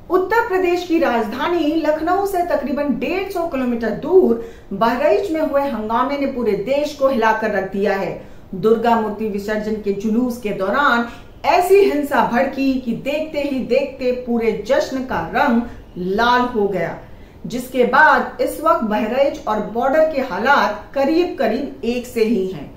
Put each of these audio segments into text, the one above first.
उत्तर प्रदेश की राजधानी लखनऊ से तकरीबन 150 किलोमीटर दूर बहराइच में हुए हंगामे ने पूरे देश को हिलाकर रख दिया है। दुर्गा मूर्ति विसर्जन के जुलूस के दौरान ऐसी हिंसा भड़की कि देखते ही देखते पूरे जश्न का रंग लाल हो गया, जिसके बाद इस वक्त बहराइच और बॉर्डर के हालात करीब करीब एक से ही हैं।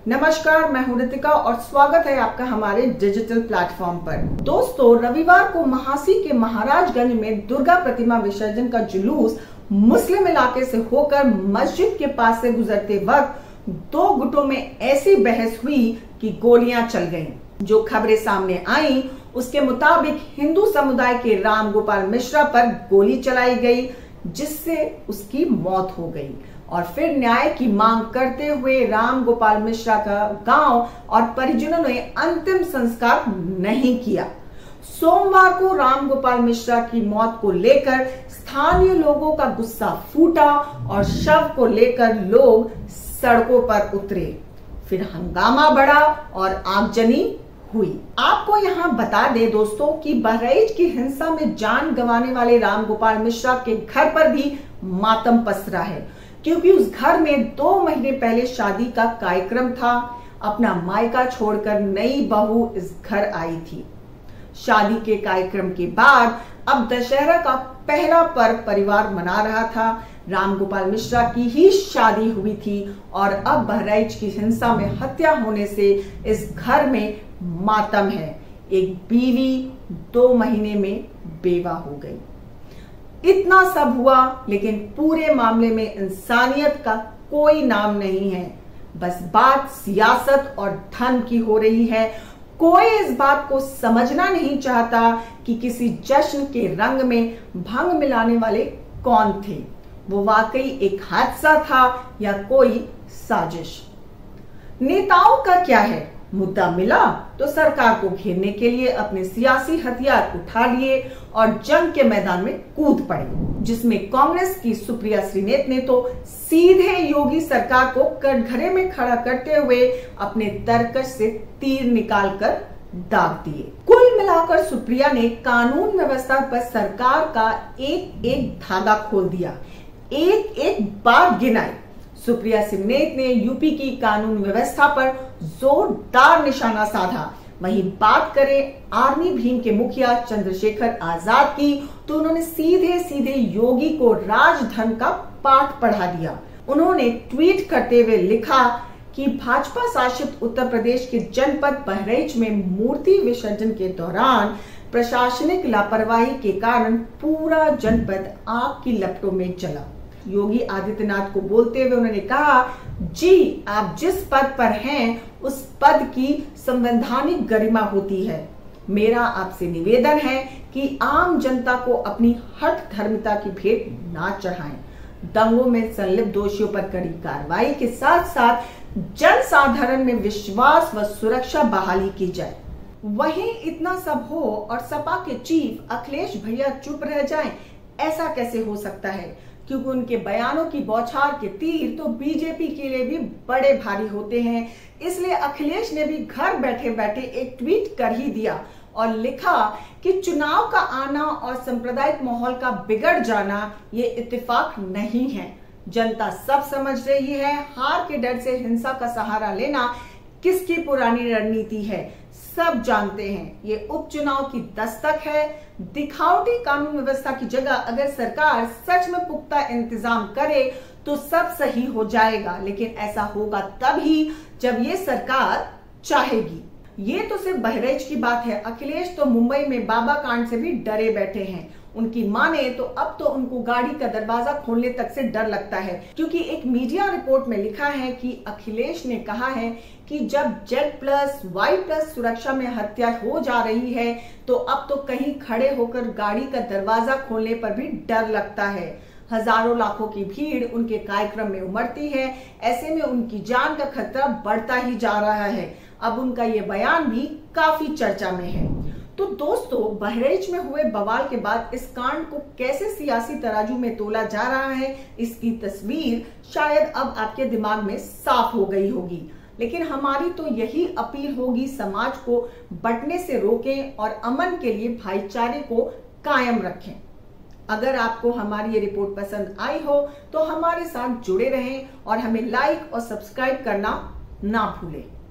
नमस्कार, मैं हूं रितिका और स्वागत है आपका हमारे डिजिटल प्लेटफॉर्म पर। दोस्तों, रविवार को महासी के महाराजगंज में दुर्गा प्रतिमा विसर्जन का जुलूस मुस्लिम इलाके से होकर मस्जिद के पास से गुजरते वक्त दो गुटों में ऐसी बहस हुई कि गोलियां चल गईं। जो खबरें सामने आई उसके मुताबिक हिंदू समुदाय के राम गोपाल मिश्रा पर गोली चलाई गई, जिससे उसकी मौत हो गई और फिर न्याय की मांग करते हुए राम गोपाल मिश्रा का गांव और परिजनों ने अंतिम संस्कार नहीं किया। सोमवार को राम गोपाल मिश्रा की मौत को लेकर स्थानीय लोगों का गुस्सा फूटा और शव को लेकर लोग सड़कों पर उतरे। फिर हंगामा बढ़ा और आगजनी हुई। आपको यहाँ बता दें दोस्तों कि बहराइच की हिंसा में जान गंवाने वाले राम गोपाल मिश्रा के घर पर भी मातम पसरा है, क्योंकि उस घर में 2 महीने पहले शादी का कार्यक्रम था। अपना मायका छोड़कर नई बहू इस घर आई थी। शादी के कार्यक्रम के बाद अब दशहरा का पहला पर्व परिवार मना रहा था। राम गोपाल मिश्रा की ही शादी हुई थी और अब बहराइच की हिंसा में हत्या होने से इस घर में मातम है। एक बीवी 2 महीने में बेवा हो गई। इतना सब हुआ, लेकिन पूरे मामले में इंसानियत का कोई नाम नहीं है। बस बात सियासत और धन की हो रही है। कोई इस बात को समझना नहीं चाहता कि किसी जश्न के रंग में भंग मिलाने वाले कौन थे। वो वाकई एक हादसा था या कोई साजिश। नेताओं का क्या है, मुद्दा मिला तो सरकार को घेरने के लिए अपने सियासी हथियार उठा लिए और जंग के मैदान में कूद पड़े, जिसमें कांग्रेस की सुप्रिया श्रीनेत ने तो सीधे योगी सरकार को कटघरे में खड़ा करते हुए अपने तरकश से तीर निकालकर दाग दिए। कुल मिलाकर सुप्रिया ने कानून व्यवस्था पर सरकार का एक एक धागा खोल दिया, एक एक बात गिनाई। सुप्रिया श्रीनेत ने यूपी की कानून व्यवस्था पर जोरदार निशाना साधा। वहीं बात करें आर्मी भीम के मुखिया चंद्रशेखर आजाद की, तो उन्होंने सीधे सीधे योगी को राजधन का पाठ पढ़ा दिया। उन्होंने ट्वीट करते हुए लिखा कि भाजपा शासित उत्तर प्रदेश के जनपद बहराइच में मूर्ति विसर्जन के दौरान प्रशासनिक लापरवाही के कारण पूरा जनपद आग की लपटों में जला। योगी आदित्यनाथ को बोलते हुए उन्होंने कहा, जी आप जिस पद पर हैं उस पद की संवैधानिक गरिमा होती है। मेरा आपसे निवेदन है कि आम जनता को अपनी हठ धर्मिता की भेंट ना चढ़ाएं। दंगों में संलिप्त दोषियों पर कड़ी कार्रवाई के साथ साथ जन साधारण में विश्वास व सुरक्षा बहाली की जाए। वहीं इतना सब हो और सपा के चीफ अखिलेश भैया चुप रह जाएं, ऐसा कैसे हो सकता है? क्योंकि उनके बयानों की बौछार के तीर तो बीजेपी के लिए भी बड़े भारी होते हैं। इसलिए अखिलेश ने भी घर बैठे बैठे एक ट्वीट कर ही दिया और लिखा कि चुनाव का आना और सांप्रदायिक माहौल का बिगड़ जाना ये इत्तेफाक नहीं है। जनता सब समझ रही है, हार के डर से हिंसा का सहारा लेना किसकी पुरानी रणनीति है। सब जानते हैं ये उपचुनाव की दस्तक है। दिखावटी कानून व्यवस्था की जगह अगर सरकार सच में पुख्ता इंतजाम करे तो सब सही हो जाएगा, लेकिन ऐसा होगा तभी जब ये सरकार चाहेगी। ये तो सिर्फ बहराइच की बात है। अखिलेश तो मुंबई में बाबा कांड से भी डरे बैठे हैं। उनकी माने तो अब तो उनको गाड़ी का दरवाजा खोलने तक से डर लगता है, क्योंकि एक मीडिया रिपोर्ट में लिखा है कि अखिलेश ने कहा है कि जब Z+Y+ सुरक्षा में हत्या हो जा रही है तो अब तो कहीं खड़े होकर गाड़ी का दरवाजा खोलने पर भी डर लगता है। हजारों लाखों की भीड़ उनके कार्यक्रम में उमड़ती है। ऐसे में उनकी जान का खतरा बढ़ता ही जा रहा है। अब उनका ये बयान भी काफी चर्चा में है। तो दोस्तों, बहराइच में हुए बवाल के बाद इस कांड को कैसे सियासी तराजू में तोला जा रहा है, इसकी तस्वीर शायद अब आपके दिमाग में साफ हो गई होगी। लेकिन हमारी तो यही अपील होगी, समाज को बंटने से रोकें और अमन के लिए भाईचारे को कायम रखें। अगर आपको हमारी ये रिपोर्ट पसंद आई हो तो हमारे साथ जुड़े रहें और हमें लाइक और सब्सक्राइब करना ना भूलें।